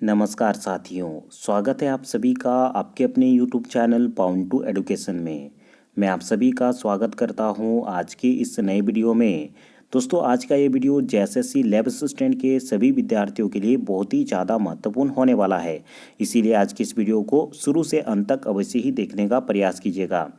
नमस्कार साथियों, स्वागत है आप सभी का आपके अपने YouTube channel pound to education में। मैं आप सभी का स्वागत करता हूं आज की इस नए वीडियो में। दोस्तों, आज का ये वीडियो जेएसएससी लैब असिस्टेंट के सभी विद्यार्थियों के लिए बहुत ही ज़्यादा महत्वपूर्ण होने वाला है। इसीलिए आज की इस वीडियो को शुरू से अंत तक अवश्य ही देखने का प्रयास कीजिएगा।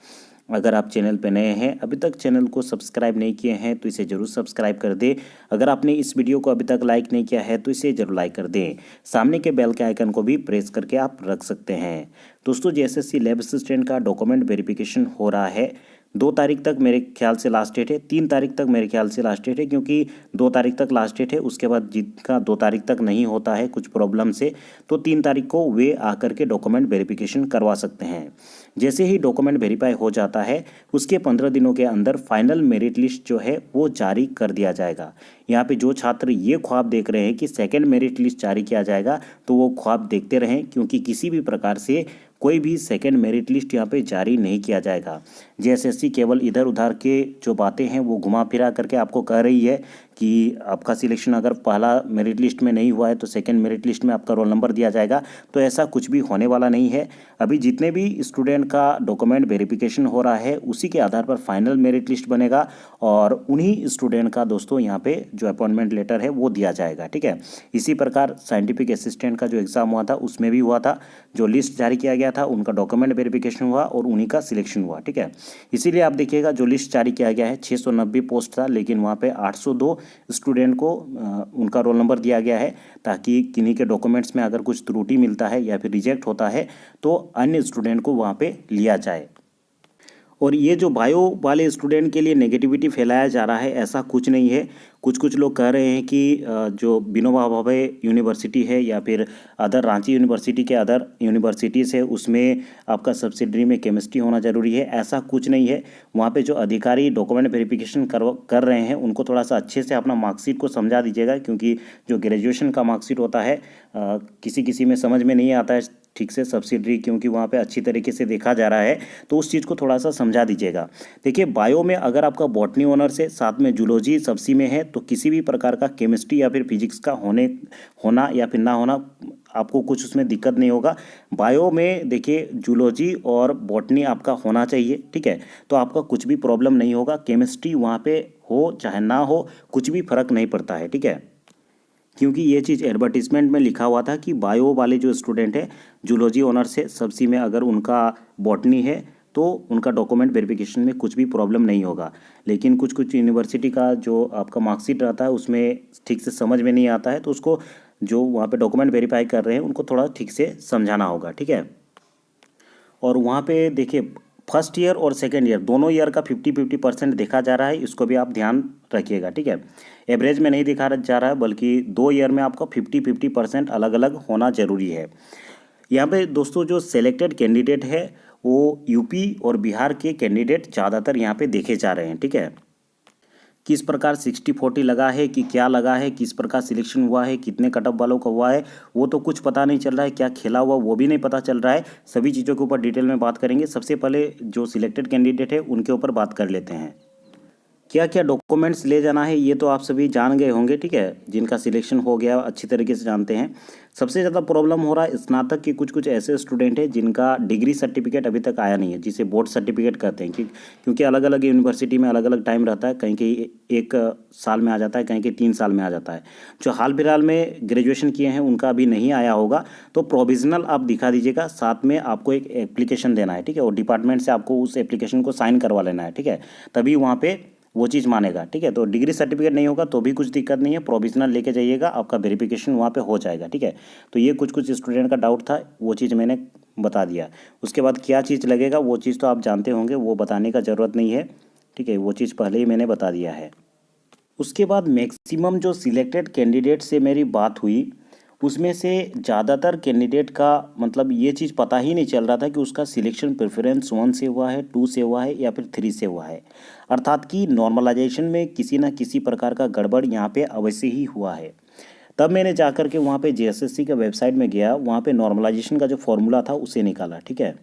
अगर आप चैनल पर नए हैं, अभी तक चैनल को सब्सक्राइब नहीं किए हैं तो इसे ज़रूर सब्सक्राइब कर दें। अगर आपने इस वीडियो को अभी तक लाइक नहीं किया है तो इसे ज़रूर लाइक कर दें। सामने के बेल के आइकन को भी प्रेस करके आप रख सकते हैं। दोस्तों, जेएसएससी लैब असिस्टेंट का डॉक्यूमेंट वेरिफिकेशन हो रहा है। 2 तारीख तक मेरे ख्याल से लास्ट डेट है, 3 तारीख तक मेरे ख्याल से लास्ट डेट है, क्योंकि 2 तारीख तक लास्ट डेट है। उसके बाद जिनका 2 तारीख तक नहीं होता है कुछ प्रॉब्लम से, तो 3 तारीख को वे आकर के डॉक्यूमेंट वेरिफिकेशन करवा सकते हैं। जैसे ही डॉक्यूमेंट वेरीफाई हो जाता है, उसके 15 दिनों के अंदर फाइनल मेरिट लिस्ट जो है वो जारी कर दिया जाएगा। यहाँ पे जो छात्र ये ख्वाब देख रहे हैं कि सेकंड मेरिट लिस्ट जारी किया जाएगा, तो वो ख्वाब देखते रहें, क्योंकि किसी भी प्रकार से कोई भी सेकंड मेरिट लिस्ट यहाँ पे जारी नहीं किया जाएगा। जेएसएससी केवल इधर उधर के जो बातें हैं वो घुमा फिरा करके आपको कह रही है कि आपका सिलेक्शन अगर पहला मेरिट लिस्ट में नहीं हुआ है तो सेकंड मेरिट लिस्ट में आपका रोल नंबर दिया जाएगा। तो ऐसा कुछ भी होने वाला नहीं है। अभी जितने भी स्टूडेंट का डॉक्यूमेंट वेरिफिकेशन हो रहा है उसी के आधार पर फाइनल मेरिट लिस्ट बनेगा और उन्हीं स्टूडेंट का दोस्तों यहाँ पे जो अपॉइंटमेंट लेटर है वो दिया जाएगा। ठीक है, इसी प्रकार साइंटिफिक असिस्टेंट का जो एग्ज़ाम हुआ था उसमें भी हुआ था। जो लिस्ट जारी किया गया था उनका डॉक्यूमेंट वेरिफिकेशन हुआ और उन्हीं का सिलेक्शन हुआ। ठीक है, इसीलिए आप देखिएगा जो लिस्ट जारी किया गया है 690 पोस्ट था, लेकिन वहाँ पे 802 स्टूडेंट को उनका रोल नंबर दिया गया है, ताकि किन्हीं के डॉक्यूमेंट्स में अगर कुछ त्रुटि मिलता है या फिर रिजेक्ट होता है तो अन्य स्टूडेंट को वहाँ पे लिया जाए। और ये जो बायो वाले स्टूडेंट के लिए नेगेटिविटी फैलाया जा रहा है, ऐसा कुछ नहीं है। कुछ लोग कह रहे हैं कि जो विनोबा भावे यूनिवर्सिटी है या फिर अदर रांची यूनिवर्सिटी के अदर यूनिवर्सिटीज़ है उसमें आपका सब्सिडरी में केमिस्ट्री होना ज़रूरी है। ऐसा कुछ नहीं है। वहाँ पे जो अधिकारी डॉक्यूमेंट वेरिफिकेशन कर रहे हैं उनको थोड़ा सा अच्छे से अपना मार्कशीट को समझा दीजिएगा, क्योंकि जो ग्रेजुएशन का मार्कशीट होता है किसी में समझ में नहीं आता है ठीक से सब्सिडरी, क्योंकि वहाँ पे अच्छी तरीके से देखा जा रहा है, तो उस चीज़ को थोड़ा सा समझा दीजिएगा। देखिए, बायो में अगर आपका बॉटनी ऑनर्स है, साथ में जूलॉजी सबसी में है, तो किसी भी प्रकार का केमिस्ट्री या फिर फिजिक्स का होना या फिर ना होना आपको कुछ उसमें दिक्कत नहीं होगा। बायो में देखिए जूलॉजी और बॉटनी आपका होना चाहिए। ठीक है, तो आपका कुछ भी प्रॉब्लम नहीं होगा। केमिस्ट्री वहाँ पे हो चाहे ना हो कुछ भी फर्क नहीं पड़ता है। ठीक है, क्योंकि ये चीज़ एडवर्टीजमेंट में लिखा हुआ था कि बायो वाले जो स्टूडेंट है जूलॉजी ऑनर्स है सबसी में, अगर उनका बॉटनी है तो उनका डॉक्यूमेंट वेरिफिकेशन में कुछ भी प्रॉब्लम नहीं होगा। लेकिन कुछ यूनिवर्सिटी का जो आपका मार्कशीट रहता है उसमें ठीक से समझ में नहीं आता है, तो उसको जो वहाँ पे डॉक्यूमेंट वेरीफाई कर रहे हैं उनको थोड़ा ठीक से समझाना होगा। ठीक है, और वहाँ पे देखिए फर्स्ट ईयर और सेकेंड ईयर दोनों ईयर का 50-50% देखा जा रहा है, इसको भी आप ध्यान रखिएगा। ठीक है, एवरेज में नहीं दिखा जा रहा है, बल्कि 2 ईयर में आपका 50-50% अलग अलग होना जरूरी है। यहाँ पे दोस्तों जो सेलेक्टेड कैंडिडेट है वो यूपी और बिहार के कैंडिडेट ज़्यादातर यहाँ पे देखे जा रहे हैं। ठीक है, किस प्रकार 60-40 लगा है कि क्या लगा है, किस प्रकार सिलेक्शन हुआ है, कितने कटअप वालों का हुआ है, वो तो कुछ पता नहीं चल रहा है। क्या खेला हुआ वो भी नहीं पता चल रहा है। सभी चीज़ों के ऊपर डिटेल में बात करेंगे। सबसे पहले जो सिलेक्टेड कैंडिडेट है उनके ऊपर बात कर लेते हैं। क्या क्या डॉक्यूमेंट्स ले जाना है ये तो आप सभी जान गए होंगे। ठीक है, जिनका सिलेक्शन हो गया अच्छी तरीके से जानते हैं। सबसे ज़्यादा प्रॉब्लम हो रहा है स्नातक के कुछ ऐसे स्टूडेंट हैं जिनका डिग्री सर्टिफिकेट अभी तक आया नहीं है, जिसे बोर्ड सर्टिफिकेट कहते हैं। क्योंकि अलग अलग यूनिवर्सिटी में अलग अलग टाइम रहता है, कहीं कहीं 1 साल में आ जाता है, कहीं कहीं 3 साल में आ जाता है। जो हाल फिलहाल में ग्रेजुएशन किए हैं उनका अभी नहीं आया होगा, तो प्रोविजनल आप दिखा दीजिएगा। साथ में आपको एक एप्लीकेशन देना है। ठीक है, और डिपार्टमेंट से आपको उस एप्लीकेशन को साइन करवा लेना है। ठीक है, तभी वहाँ पे वो चीज़ मानेगा। ठीक है, तो डिग्री सर्टिफिकेट नहीं होगा तो भी कुछ दिक्कत नहीं है, प्रोविजनल लेके जाइएगा, आपका वेरिफिकेशन वहाँ पे हो जाएगा। ठीक है, तो ये कुछ स्टूडेंट का डाउट था, वो चीज़ मैंने बता दिया। उसके बाद क्या चीज़ लगेगा वो चीज़ तो आप जानते होंगे, वो बताने का ज़रूरत नहीं है। ठीक है, वो चीज़ पहले ही मैंने बता दिया है। उसके बाद मैक्सिमम जो सिलेक्टेड कैंडिडेट से मेरी बात हुई उसमें से ज़्यादातर कैंडिडेट का मतलब ये चीज़ पता ही नहीं चल रहा था कि उसका सिलेक्शन प्रेफरेंस 1 से हुआ है, 2 से हुआ है या फिर 3 से हुआ है। अर्थात कि नॉर्मलाइजेशन में किसी न किसी प्रकार का गड़बड़ यहाँ पे अवश्य ही हुआ है। तब मैंने जाकर के वहाँ पे जेएसएससी का वेबसाइट में गया, वहाँ पे नॉर्मलाइजेशन का जो फॉर्मूला था उसे निकाला। ठीक है,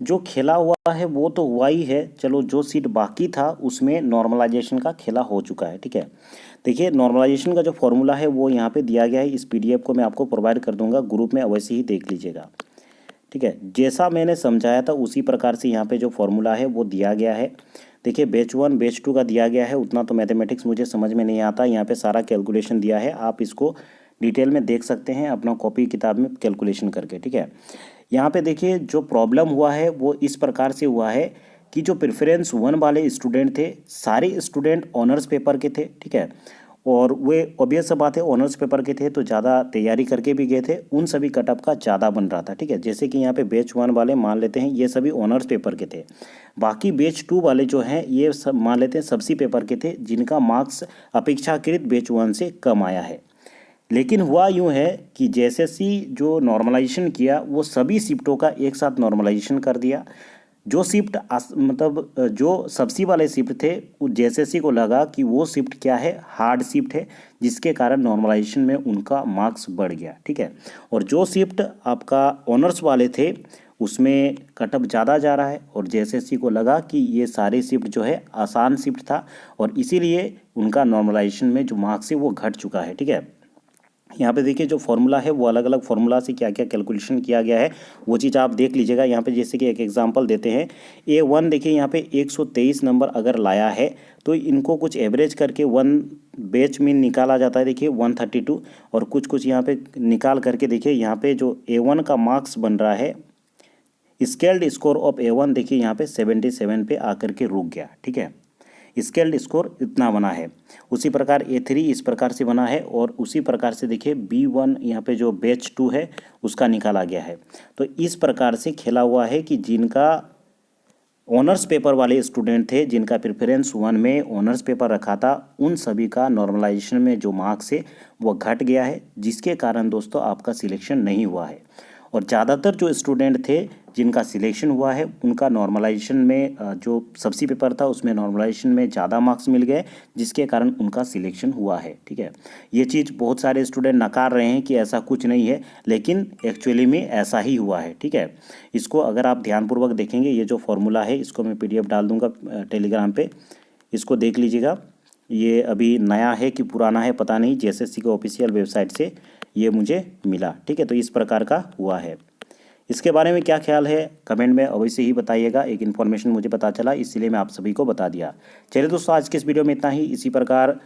जो खेला हुआ है वो तो हुआ ही है, चलो जो सीट बाकी था उसमें नॉर्मलाइजेशन का खेला हो चुका है। ठीक है, देखिए नॉर्मलाइजेशन का जो फॉर्मूला है वो यहाँ पे दिया गया है। इस PDF को मैं आपको प्रोवाइड कर दूंगा ग्रुप में, अवश्य ही देख लीजिएगा। ठीक है, जैसा मैंने समझाया था उसी प्रकार से यहाँ पे जो फॉर्मूला है वो दिया गया है। देखिए बैच 1 बैच 2 का दिया गया है, उतना तो मैथमेटिक्स मुझे समझ में नहीं आता। यहाँ पे सारा कैलकुलेशन दिया है, आप इसको डिटेल में देख सकते हैं अपना कॉपी किताब में कैलकुलेशन करके। ठीक है, यहाँ पे देखिए जो प्रॉब्लम हुआ है वो इस प्रकार से हुआ है कि जो प्रेफरेंस 1 वाले स्टूडेंट थे, सारे स्टूडेंट ऑनर्स पेपर के थे। ठीक है, और वे ऑब्वियस सा बात है ऑनर्स पेपर के थे तो ज़्यादा तैयारी करके भी गए थे, उन सभी कटअप का ज़्यादा बन रहा था। ठीक है, जैसे कि यहाँ पे बैच 1 वाले मान लेते हैं ये सभी ऑनर्स पेपर के थे, बाकी बैच 2 वाले जो हैं ये सब मान लेते हैं सब्सी पेपर के थे, जिनका मार्क्स अपेक्षाकृत बैच 1 से कम आया है। लेकिन हुआ यूँ है कि जैसे सी जो नॉर्मलाइजेशन किया वो सभी शिफ्टों का एक साथ नॉर्मलाइजेशन कर दिया। जो शिफ्ट मतलब जो सब्सी वाले शिफ्ट थे जेएसएससी को लगा कि वो शिफ्ट क्या है, हार्ड शिफ्ट है, जिसके कारण नॉर्मलाइजेशन में उनका मार्क्स बढ़ गया। ठीक है, और जो शिफ्ट आपका ऑनर्स वाले थे उसमें कटअप ज़्यादा जा रहा है, और जेएसएससी को लगा कि ये सारे शिफ्ट जो है आसान शिफ्ट था, और इसीलिए उनका नॉर्मलाइजेशन में जो मार्क्स है वो घट चुका है। ठीक है, यहाँ पे देखिए जो फॉर्मूला है वो अलग अलग फॉर्मूला से क्या क्या कैलकुलेशन किया गया है वो चीज़ आप देख लीजिएगा। यहाँ पे जैसे कि एक एग्जांपल देते हैं, A1 देखिए यहाँ पे 123 नंबर अगर लाया है तो इनको कुछ एवरेज करके 1 बैच मीन निकाला जाता है। देखिए 132 और कुछ कुछ यहाँ पे निकाल करके देखिए यहाँ पे जो A1 का मार्क्स बन रहा है, स्केल्ड स्कोर ऑफ A1 देखिए यहाँ पे 77 पे आकर के रुक गया। ठीक है, स्केल्ड स्कोर इतना बना है। उसी प्रकार A3 इस प्रकार से बना है, और उसी प्रकार से देखिए B1 यहाँ पे जो बैच 2 है उसका निकाला गया है। तो इस प्रकार से खेला हुआ है कि जिनका ऑनर्स पेपर वाले स्टूडेंट थे, जिनका प्रेफरेंस 1 में ऑनर्स पेपर रखा था, उन सभी का नॉर्मलाइजेशन में जो मार्क्स है वो घट गया है, जिसके कारण दोस्तों आपका सिलेक्शन नहीं हुआ है। और ज़्यादातर जो स्टूडेंट थे जिनका सिलेक्शन हुआ है उनका नॉर्मलाइजेशन में जो सब्सी पेपर था उसमें नॉर्मलाइजेशन में ज़्यादा मार्क्स मिल गए, जिसके कारण उनका सिलेक्शन हुआ है। ठीक है, ये चीज़ बहुत सारे स्टूडेंट नकार रहे हैं कि ऐसा कुछ नहीं है, लेकिन एक्चुअली में ऐसा ही हुआ है। ठीक है, इसको अगर आप ध्यानपूर्वक देखेंगे, ये जो फॉर्मूला है इसको मैं PDF डाल दूँगा टेलीग्राम पर, इसको देख लीजिएगा। ये अभी नया है कि पुराना है पता नहीं, जेएसएससी के ऑफिशियल वेबसाइट से ये मुझे मिला। ठीक है, तो इस प्रकार का हुआ है। इसके बारे में क्या ख्याल है कमेंट में अवश्य ही बताइएगा। एक इन्फॉर्मेशन मुझे पता चला इसलिए मैं आप सभी को बता दिया। चलिए दोस्तों, आज के इस वीडियो में इतना ही। इसी प्रकार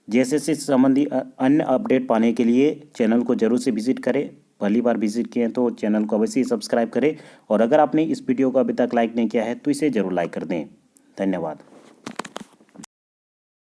जेएसएससी से संबंधी अन्य अपडेट पाने के लिए चैनल को जरूर से विजिट करें। पहली बार विजिट किए हैं तो चैनल को अवश्य ही सब्सक्राइब करें, और अगर आपने इस वीडियो को अभी तक लाइक नहीं किया है तो इसे ज़रूर लाइक कर दें। धन्यवाद।